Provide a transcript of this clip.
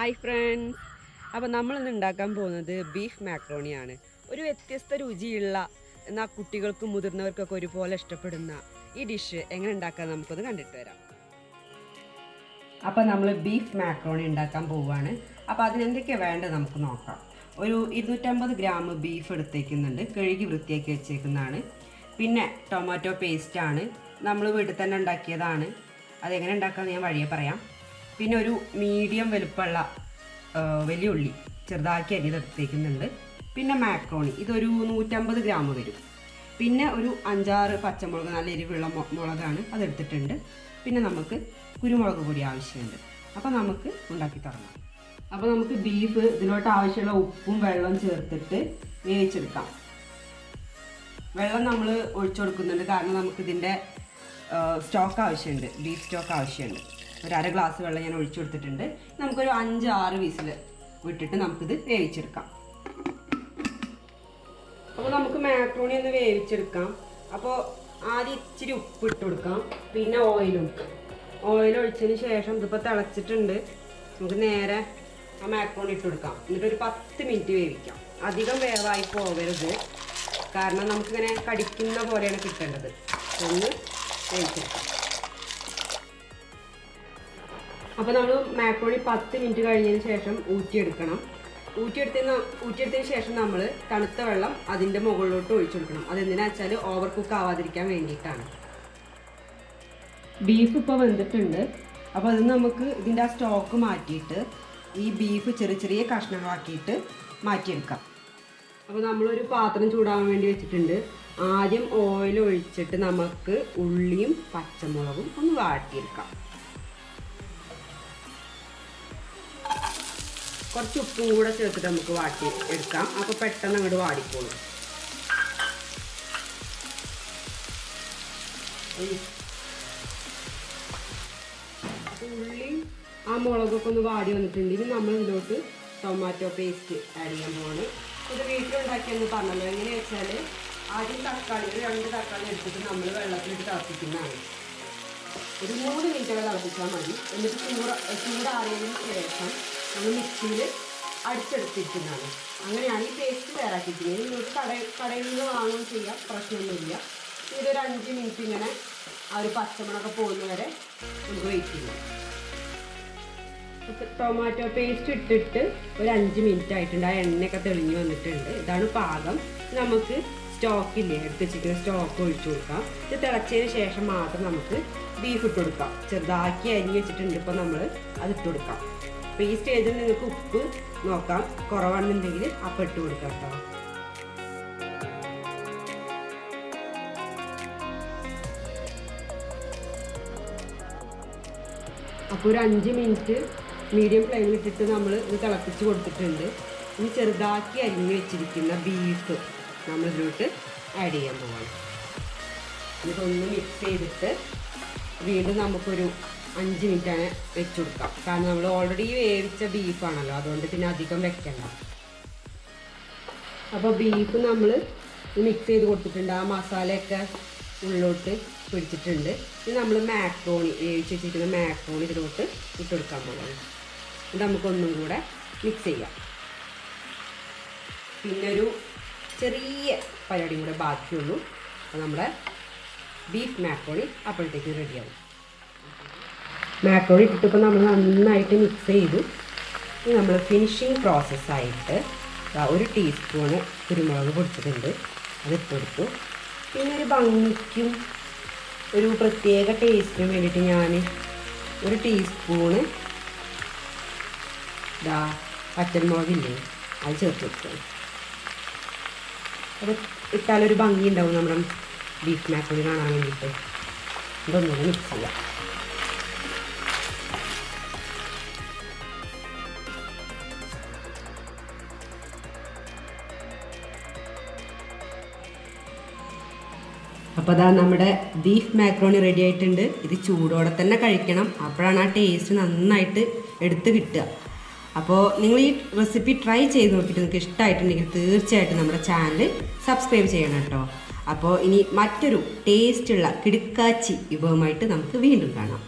Hi friends, അപ്പോൾ നമ്മളിന്ന് ഉണ്ടാക്കാൻ പോകുന്നത് ബീഫ് മാക്രോണിയാണ്. ഒരു വ്യത്യസ്ത രുചിയുള്ള എന്നാൽ കുട്ടികൾക്കും മുതിർന്നവർക്കൊക്കെ ഒരുപോലെ ഇഷ്ടപ്പെടുന്ന ഈ ഡിഷ് എങ്ങനെ ഉണ്ടാക്കാൻ നമുക്കൊന്ന് കണ്ടിട്ട് വരാം. അപ്പോൾ നമ്മൾ ബീഫ് മാക്രോണി ഉണ്ടാക്കാൻ പോവുകയാണ്. അപ്പോൾ അതിനെന്തൊക്കെയാണ് വേണ്ടത് നമുക്ക് നോക്കാം. ഒരു 250 ഗ്രാം ബീഫ് എടുത്തേക്കുന്നുണ്ട്, കഴുകി വൃത്തിയാക്കി വെച്ചേക്കുന്നതാണ്. പിന്നെ ടൊമാറ്റോ പേസ്റ്റാണ്, നമ്മൾ വീട്ടിൽ തന്നെ ഉണ്ടാക്കിയതാണ്. അതെങ്ങനെ ഉണ്ടാക്കാമെന്ന് ഞാൻ വഴിയെ പറയാം. പിന്നെ ഒരു മീഡിയം വലുപ്പമുള്ള വലിയ ഉള്ളി ചെറുതാക്കി അരിഞ്ഞെടുത്തേക്കുന്നുണ്ട്. പിന്നെ മാക്രോണി ഇതൊരു 150 ഗ്രാം വരും. പിന്നെ ഒരു 5-6 പച്ചമുളക്, നല്ല എരിവുള്ള മുളകാണ്, അതെടുത്തിട്ടുണ്ട്. പിന്നെ നമുക്ക് കുരുമുളക് പൊടി ആവശ്യമുണ്ട്. അപ്പോൾ നമുക്ക് ഉണ്ടാക്കി തുടങ്ങാം. അപ്പോൾ നമുക്ക് ബീഫ് ഇതിലോട്ട് ആവശ്യമുള്ള ഉപ്പും വെള്ളവും ചേർത്തിട്ട് വേവിച്ചെടുക്കാം. വെള്ളം നമ്മൾ ഒഴിച്ചു കൊടുക്കുന്നുണ്ട്, കാരണം നമുക്കിതിൻ്റെ സ്റ്റോക്ക് ആവശ്യമുണ്ട്, ബീഫ് സ്റ്റോക്ക് ആവശ്യമുണ്ട്. ഒരു 1/2 ഗ്ലാസ് വെള്ളം ഞാൻ ഒഴിച്ചു കൊടുത്തിട്ടുണ്ട്. നമുക്കൊരു 5-6 വിസിൽ വിട്ടിട്ട് നമുക്കിത് വേവിച്ചെടുക്കാം. അപ്പോൾ നമുക്ക് മാക്രോണി ഒന്ന് വേവിച്ചെടുക്കാം. അപ്പോൾ ആദ്യം ഇച്ചിരി ഉപ്പ് ഇട്ട് കൊടുക്കാം, പിന്നെ ഓയിൽ ഒഴിച്ചതിന് ശേഷം ഇതിപ്പോൾ തിളച്ചിട്ടുണ്ട്. നമുക്ക് നേരെ ആ മാക്രോണി ഇട്ട് കൊടുക്കാം. എന്നിട്ടൊരു 10 മിനിറ്റ് വേവിക്കാം. അധികം വേവായി പോകരുത്, കാരണം നമുക്കിങ്ങനെ കടിക്കുന്ന പോലെയാണ് കിട്ടേണ്ടത്. ഒന്ന് വേവിച്ചെടുക്കാം. അപ്പോൾ നമ്മൾ മാക്രോണി 10 മിനിറ്റ് കഴിഞ്ഞതിന് ശേഷം ഊറ്റിയെടുക്കണം. ഊറ്റിയെടുത്തതിന് ശേഷം നമ്മൾ തണുത്ത വെള്ളം അതിൻ്റെ മുകളിലോട്ട് ഒഴിച്ചു കൊടുക്കണം. അതെന്തിനാ വെച്ചാൽ ഓവർ കുക്ക് ആവാതിരിക്കാൻ വേണ്ടിയിട്ടാണ്. ബീഫ് ഇപ്പോൾ വെന്തിട്ടുണ്ട്. അപ്പോൾ അത് നമുക്ക് ഇതിൻ്റെ ആ സ്റ്റോക്ക് മാറ്റിയിട്ട് ഈ ബീഫ് ചെറിയ ചെറിയ കഷ്ണങ്ങളാക്കിയിട്ട് മാറ്റിയെടുക്കാം. അപ്പോൾ നമ്മളൊരു പാത്രം ചൂടാവാൻ വേണ്ടി വെച്ചിട്ടുണ്ട്. ആദ്യം ഓയിൽ ഒഴിച്ചിട്ട് നമുക്ക് ഉള്ളിയും പച്ചമുളകും ഒന്ന് വാട്ടിയെടുക്കാം. കുറച്ച് ഉപ്പും കൂടെ ചേർത്തിട്ട് നമുക്ക് വാട്ടി എടുക്കാം. അപ്പോൾ പെട്ടെന്ന് അങ്ങോട്ട് വാടിക്കോളും. ഉള്ളി ആ മുളകൊക്കെ ഒന്ന് വാടി വന്നിട്ടുണ്ട്. ഇനി നമ്മൾ ഇതിലോട്ട് ടൊമാറ്റോ പേസ്റ്റ് ആഡ് ചെയ്യാൻ പോവാണ്. ഇത് വീട്ടിലുണ്ടാക്കിയെന്ന് പറഞ്ഞല്ലോ. എങ്ങനെയാ വെച്ചാൽ ആദ്യം തക്കാളി 2 തക്കാളി എടുത്തിട്ട് നമ്മൾ വെള്ളത്തിലിട്ട് തിളപ്പിക്കുന്നതാണ്. ഒരു 3 മിനിറ്റ് വരെ തിളപ്പിച്ചാൽ മതി. എന്നിട്ട് ചൂടാറിയതിന് ശേഷം നമ്മൾ മിക്സിയിൽ അടിച്ചെടുത്തിരിക്കുന്നതാണ്. അങ്ങനെയാണ് ഈ പേസ്റ്റ് തയ്യാറാക്കിയിരിക്കുന്നത്. നിങ്ങൾക്ക് കടയിൽ നിന്ന് വാങ്ങുകയും ചെയ്യാം, പ്രശ്നമൊന്നുമില്ല. ഇതൊരു 5 മിനിറ്റ് ഇങ്ങനെ ആ ഒരു പച്ചമുളകൊക്കെ പോകുന്നവരെ നമുക്ക് വെയിറ്റ് ചെയ്യാം. ടൊമാറ്റോ പേസ്റ്റ് ഇട്ടിട്ട് ഒരു 5 മിനിറ്റ് ആയിട്ടുണ്ട്. ആ എണ്ണയൊക്കെ തെളിഞ്ഞ് വന്നിട്ടുണ്ട്. ഇതാണ് പാകം. നമുക്ക് സ്റ്റോക്കില്ലേ, എടുത്ത് വെച്ചിരിക്കുന്ന സ്റ്റോക്ക് ഒഴിച്ചു കൊടുക്കാം. ഇത് തിളച്ചതിന് ശേഷം മാത്രം നമുക്ക് ബീഫ് ഇട്ട് കൊടുക്കാം. ചെറുതാക്കി അരിഞ്ഞ് വെച്ചിട്ടുണ്ട്. ഇപ്പോൾ നമ്മൾ അത് ഇട്ട് കൊടുക്കാം. അപ്പോൾ ഈ സ്റ്റേജിൽ നിങ്ങൾക്ക് ഉപ്പ് നോക്കാം, കുറവാണെന്നുണ്ടെങ്കിൽ അപ്പം ഇട്ട് കൊടുക്കാം കേട്ടോ. അപ്പോൾ ഒരു 5 മിനിറ്റ് മീഡിയം ഫ്ലെയിമിൽ ഇട്ടിട്ട് നമ്മൾ ഇത് തിളപ്പിച്ച് കൊടുത്തിട്ടുണ്ട്. ഇനി ചെറുതാക്കി അരിഞ്ഞ് വെച്ചിരിക്കുന്ന ബീഫ് നമ്മളിതിലോട്ട് ആഡ് ചെയ്യാൻ പോവാണ്. ഇതൊന്ന് മിക്സ് ചെയ്തിട്ട് വീണ്ടും നമുക്കൊരു 5 മിനിറ്റാണ് വെച്ച് കൊടുക്കാം. കാരണം നമ്മൾ ഓൾറെഡി വേവിച്ച ബീഫാണല്ലോ, അതുകൊണ്ട് പിന്നെ അധികം വെക്കണ്ട. അപ്പോൾ ബീഫ് നമ്മൾ മിക്സ് ചെയ്ത് കൊടുത്തിട്ടുണ്ട്. ആ മസാലയൊക്കെ ഉള്ളിലോട്ട് പിടിച്ചിട്ടുണ്ട്. ഇത് നമ്മൾ മാക്രോണി വേവിച്ച് വെച്ചിരിക്കുന്ന മാക്രോണി ഇതിലോട്ട് ഇട്ട് കൊടുക്കാൻ പോകണം. ഇത് നമുക്കൊന്നും കൂടെ മിക്സ് ചെയ്യാം. പിന്നെ ഒരു ചെറിയ പരിപാടി കൂടെ ബാക്കിയുള്ളൂ. അപ്പോൾ നമ്മുടെ ബീഫ് മാക്രോണി അപ്പോഴത്തേക്ക് റെഡിയാവും. മാക്രോണി ഇട്ടിട്ടിപ്പോൾ നമ്മൾ നന്നായിട്ട് മിക്സ് ചെയ്തു. ഇനി നമ്മൾ ഫിനിഷിങ് പ്രോസസ്സായിട്ട് 1 ടീസ്പൂണ് കുരുമുളക് പൊടിച്ചിട്ടുണ്ട്, അതിട്ട് കൊടുത്തു. പിന്നെ ഒരു ഭംഗിക്കും ഒരു പ്രത്യേക ടേസ്റ്റിനും വേണ്ടിയിട്ട് ഞാൻ 1 ടീസ്പൂണ് പച്ചമുളകില്ലേ, അത് ചേർത്ത് കൊടുക്കുക. അത് ഇട്ടാലൊരു ഭംഗി ഉണ്ടാവും നമ്മുടെ ബീഫ് മാക്രോണി കാണാൻ വേണ്ടിയിട്ട്. ഇതൊന്നുകൂടെ മിക്സ് ചെയ്യാം. അപ്പോൾ അതാ നമ്മുടെ ബീഫ് മാക്രോണി റെഡി ആയിട്ടുണ്ട്. ഇത് ചൂടോടെ തന്നെ കഴിക്കണം, അപ്പോഴാണ് ആ ടേസ്റ്റ് നന്നായിട്ട് എടുത്ത് കിട്ടുക. അപ്പോൾ നിങ്ങൾ ഈ റെസിപ്പി ട്രൈ ചെയ്ത് നോക്കിയിട്ട് നിങ്ങൾക്ക് ഇഷ്ടമായിട്ടുണ്ടെങ്കിൽ തീർച്ചയായിട്ടും നമ്മുടെ ചാനൽ സബ്സ്ക്രൈബ് ചെയ്യണം കേട്ടോ. അപ്പോൾ ഇനി മറ്റൊരു ടേസ്റ്റുള്ള കിടുക്കാച്ചി വിഭവമായിട്ട് നമുക്ക് വീണ്ടും കാണാം.